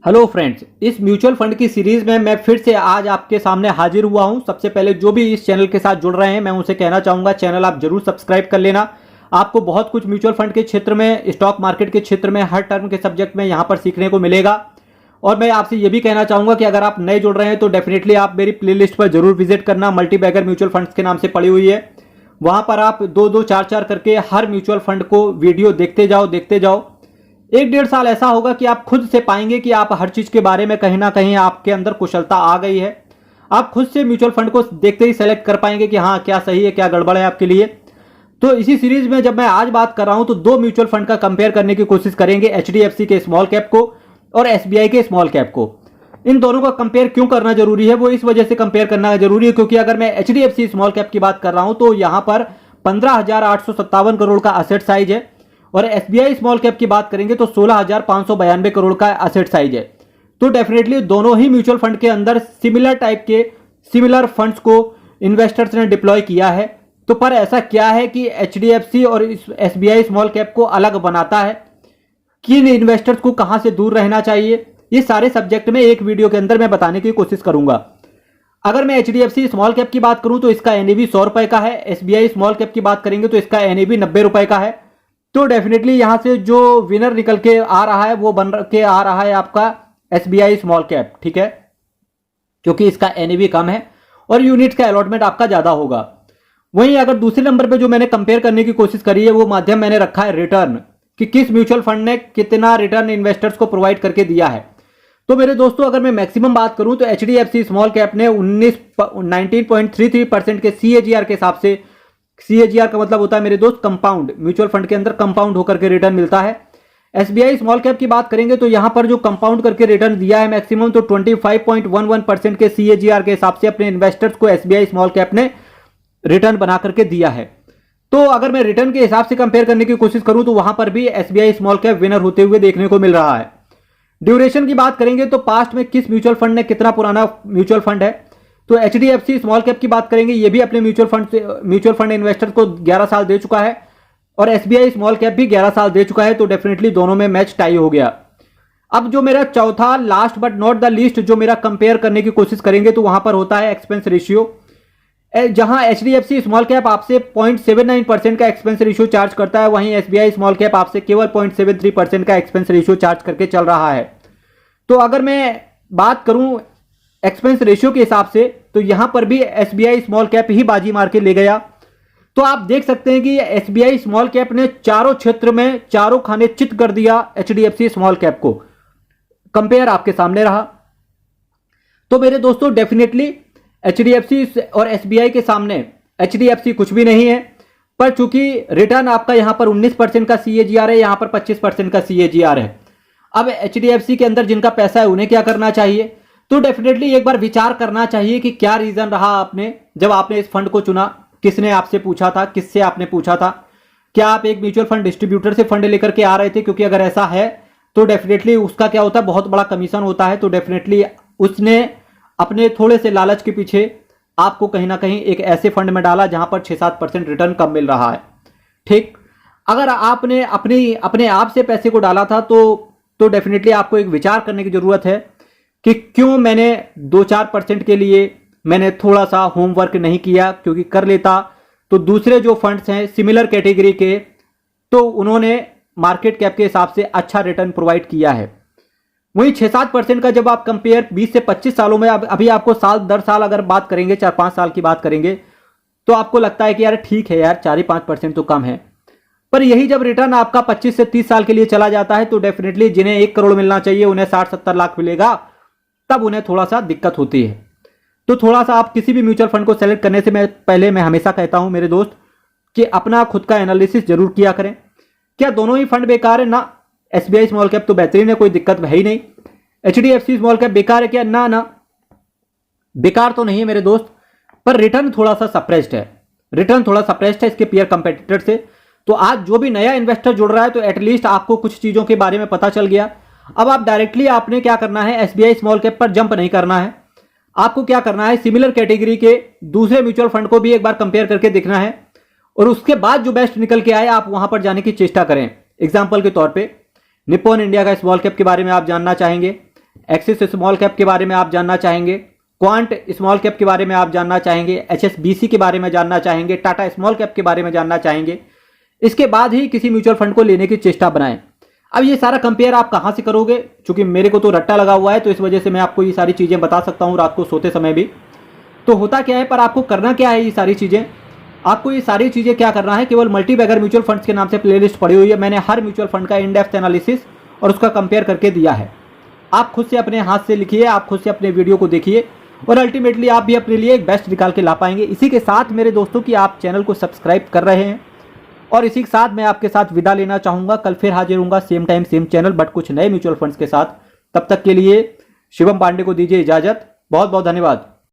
Hello friends, इस mutual fund की series में मैं फिर से आज आपके सामने हाजिर हुआ हूं। सबसे पहले जो भी इस चैनल के साथ जुड़ रहे हैं मैं उनसे कहना चाहूंगा चैनल आप जरूर सब्सक्राइब कर लेना। आपको बहुत कुछ म्यूचुअल फंड के क्षेत्र में, स्टॉक मार्केट के क्षेत्र में, हर टर्म के सब्जेक्ट में यहां पर सीखने को मिलेगा। और मैं आपसे ये भी कहना चाहूंगा कि अगर आप नए जुड़ रहे हैं तो डेफिनेटली आप मेरी प्ले पर जरूर विजिट करना। मल्टीबैगर म्यूचुअल फंड्स के नाम से पड़ी हुई है, वहां पर आप दो दो चार चार करके हर म्यूचुअल फंड को वीडियो देखते जाओ। एक डेढ़ साल ऐसा होगा कि आप खुद से पाएंगे कि आप हर चीज के बारे में कहीं ना कहीं आपके अंदर कुशलता आ गई है। आप खुद से म्यूचुअल फंड को देखते ही सेलेक्ट कर पाएंगे कि हाँ क्या सही है क्या गड़बड़ है आपके लिए। तो इसी सीरीज में जब मैं आज बात कर रहा हूं तो दो म्यूचुअल फंड का कंपेयर करने की कोशिश करेंगे, एचडीएफसी के स्मॉल कैप को और एसबीआई के स्मॉल कैप को। इन दोनों का कंपेयर क्यों करना जरूरी है, वो इस वजह से कंपेयर करना जरूरी है क्योंकि अगर मैं एचडीएफसी स्मॉल कैप की बात कर रहा हूं तो यहां पर 15,857 करोड़ का असेट साइज है और एसबीआई स्मॉल कैप की बात करेंगे तो 16,592 करोड़ का एसेट साइज है। तो डेफिनेटली दोनों ही म्यूचुअल फंड के अंदर सिमिलर फंड्स को इन्वेस्टर्स ने डिप्लॉय किया है। तो पर ऐसा क्या है कि एचडीएफसी और एसबीआई स्मॉल कैप को अलग बनाता है, किन इन्वेस्टर्स को कहां से दूर रहना चाहिए, ये सारे सब्जेक्ट में एक वीडियो के अंदर मैं बताने की कोशिश करूंगा। अगर मैं एचडीएफसी स्मॉल कैप की बात करूं तो इसका एनएवी 100 रुपए का है, एसबीआई स्मॉल कैप की बात करेंगे तो इसका एनएवी 90 रुपए का है। तो डेफिनेटली यहां से जो विनर निकल के आ रहा है वो बन के आ रहा है आपका एसबीआई स्मॉल कैप, ठीक है, क्योंकि इसका एनएवी कम है और यूनिट्स का अलॉटमेंट आपका ज्यादा होगा। वहीं अगर दूसरे नंबर पे जो मैंने कंपेयर करने की कोशिश करी है वो माध्यम मैंने रखा है रिटर्न, कि किस म्यूचुअल फंड ने कितना रिटर्न इन्वेस्टर्स को प्रोवाइड करके दिया है। तो मेरे दोस्तों अगर मैं मैक्सिमम बात करूं तो एचडीएफसी स्मॉल कैप ने 19.33% के सीएजीआर के हिसाब से, सीएजीआर का मतलब होता है मेरे दोस्त कंपाउंड, म्यूचुअल फंड के अंदर कंपाउंड होकर के रिटर्न मिलता है। एसबीआई स्मॉल कैप की बात करेंगे तो यहां पर जो कंपाउंड करके रिटर्न दिया है मैक्सिमम तो 25.11% के सीएजीआर के हिसाब से अपने इन्वेस्टर्स को एसबीआई स्मॉल कैप ने रिटर्न बना करके दिया है। तो अगर मैं रिटर्न के हिसाब से कंपेयर करने की कोशिश करूं तो वहां पर भी एसबीआई स्मॉल कैप विनर होते हुए देखने को मिल रहा है। ड्यूरेशन की बात करेंगे तो पास्ट में किस म्यूचुअल फंड ने, कितना पुराना म्यूचुअल फंड है, तो एचडीएफसी स्मॉल कैप की बात करेंगे ये भी अपने म्यूचुअल फंड इन्वेस्टर को 11 साल दे चुका है और एसबीआई स्मॉल कैप भी 11 साल दे चुका है। तो डेफिनेटली दोनों में मैच टाई हो गया। अब जो मेरा चौथा, last but not the least, जो मेरा कंपेयर करने की कोशिश करेंगे तो वहां पर होता है एक्सपेंस रेशियो। जहां एचडीएफसी स्मॉल कैप आपसे 0.79% का एक्सपेंस रेशियो चार्ज करता है, वहीं एसबीआई स्मॉल कैप आपसे केवल 0.73% का एक्सपेंस रेशियो चार्ज करके चल रहा है। तो अगर मैं बात करूं एक्सपेंस रेशियो के हिसाब से तो यहां पर भी एसबीआई स्मॉल कैप ही बाजी मार के ले गया। तो आप देख सकते हैं कि एसबीआई स्मॉल कैप ने चारों क्षेत्र में चारों खाने चित कर दिया एचडीएफसी स्मॉल कैप को। कंपेयर आपके सामने रहा। तो मेरे दोस्तों डेफिनेटली एचडीएफसी और एसबीआई के सामने एचडीएफसी कुछ भी नहीं है, पर चूंकि रिटर्न आपका यहां पर 19% का सीएजीआर है, यहां पर 25% का सीएजीआर है। अब एचडीएफसी के अंदर जिनका पैसा है उन्हें क्या करना चाहिए, तो डेफिनेटली एक बार विचार करना चाहिए कि क्या रीजन रहा आपने जब आपने इस फंड को चुना, किसने आपसे पूछा था, किससे आपने पूछा था, क्या आप एक म्यूचुअल फंड डिस्ट्रीब्यूटर से फंड लेकर के आ रहे थे, क्योंकि अगर ऐसा है तो डेफिनेटली उसका क्या होता है, बहुत बड़ा कमीशन होता है। तो डेफिनेटली उसने अपने थोड़े से लालच के पीछे आपको कहीं ना कहीं एक ऐसे फंड में डाला जहां पर 6-7% रिटर्न कम मिल रहा है। ठीक, अगर आपने अपने आप से पैसे को डाला था तो डेफिनेटली आपको एक विचार करने की जरूरत है कि क्यों मैंने 2-4% के लिए मैंने थोड़ा सा होमवर्क नहीं किया, क्योंकि कर लेता तो दूसरे जो फंड्स हैं सिमिलर कैटेगरी के तो उन्होंने मार्केट कैप के हिसाब से अच्छा रिटर्न प्रोवाइड किया है। वहीं 6-7% का जब आप कंपेयर 20 से 25 सालों में, अभी आपको साल दर साल अगर बात करेंगे, 4-5 साल की बात करेंगे तो आपको लगता है कि यार ठीक है यार 4-5% तो कम है। पर यही जब रिटर्न आपका 25 से 30 साल के लिए चला जाता है तो डेफिनेटली जिन्हें 1 करोड़ मिलना चाहिए उन्हें 60-70 लाख मिलेगा, तब उन्हें थोड़ा सा दिक्कत होती है। तो थोड़ा सा आप किसी भी म्यूचुअल फंड को सेलेक्ट करने से पहले मैं हमेशा कहता हूं मेरे दोस्त कि अपना खुद का एनालिसिस जरूर किया करें। क्या दोनों ही फंड बेकार है? ना। एसबीआई स्मॉल कैप तो बेहतरीन है, कोई दिक्कत है ही नहीं। एचडीएफसी स्मॉल कैप बेकार है क्या? ना, बेकार तो नहीं है मेरे दोस्त, पर रिटर्न थोड़ा सा सप्रेस्ड है इसके पीयर कंपेटिटर से। तो आज जो भी नया इन्वेस्टर जुड़ रहा है तो एटलीस्ट आपको कुछ चीजों के बारे में पता चल गया। अब आप डायरेक्टली आपने क्या करना है, एसबीआई स्मॉल कैप पर जंप नहीं करना है। आपको क्या करना है, सिमिलर कैटेगरी के दूसरे म्यूचुअल फंड को भी एक बार कंपेयर करके देखना है और उसके बाद जो बेस्ट निकल के आए आप वहां पर जाने की चेष्टा करें। एग्जाम्पल के तौर पे निप्पॉन इंडिया का स्मॉल कैप के बारे में आप जानना चाहेंगे, एक्सिस स्मॉल कैप के बारे में आप जानना चाहेंगे, क्वांट स्मॉल कैप के बारे में आप जानना चाहेंगे, HSBC के बारे में जानना चाहेंगे, टाटा स्मॉल कैप के बारे में जानना चाहेंगे, इसके बाद ही किसी म्यूचुअल फंड को लेने की चेष्टा बनाएं। अब ये सारा कंपेयर आप कहां से करोगे, क्योंकि मेरे को तो रट्टा लगा हुआ है, तो इस वजह से मैं आपको ये सारी चीजें बता सकता हूं रात को सोते समय भी। तो होता क्या है, पर आपको करना क्या है, ये सारी चीजें आपको ये सारी चीजें क्या करना है, केवल मल्टीबैगर म्यूचुअल फंड्स के नाम से प्लेलिस्ट पड़ी हुई है। मैंने हर म्यूचुअल फंड का इन डेप्थ एनालिसिस और उसका कंपेयर करके दिया है। आप खुद से अपने हाथ से लिखिए, आप खुद से अपने वीडियो को देखिए और अल्टीमेटली आप भी अपने लिए एक बेस्ट निकाल के ला पाएंगे। इसी के साथ मेरे दोस्तों की आप चैनल को सब्सक्राइब कर रहे हैं और इसी के साथ मैं आपके साथ विदा लेना चाहूंगा। कल फिर हाजिर होऊंगा same time same channel, but कुछ नए म्यूचुअल फंड्स के साथ। तब तक के लिए शिवम पांडे को दीजिए इजाजत। बहुत बहुत धन्यवाद।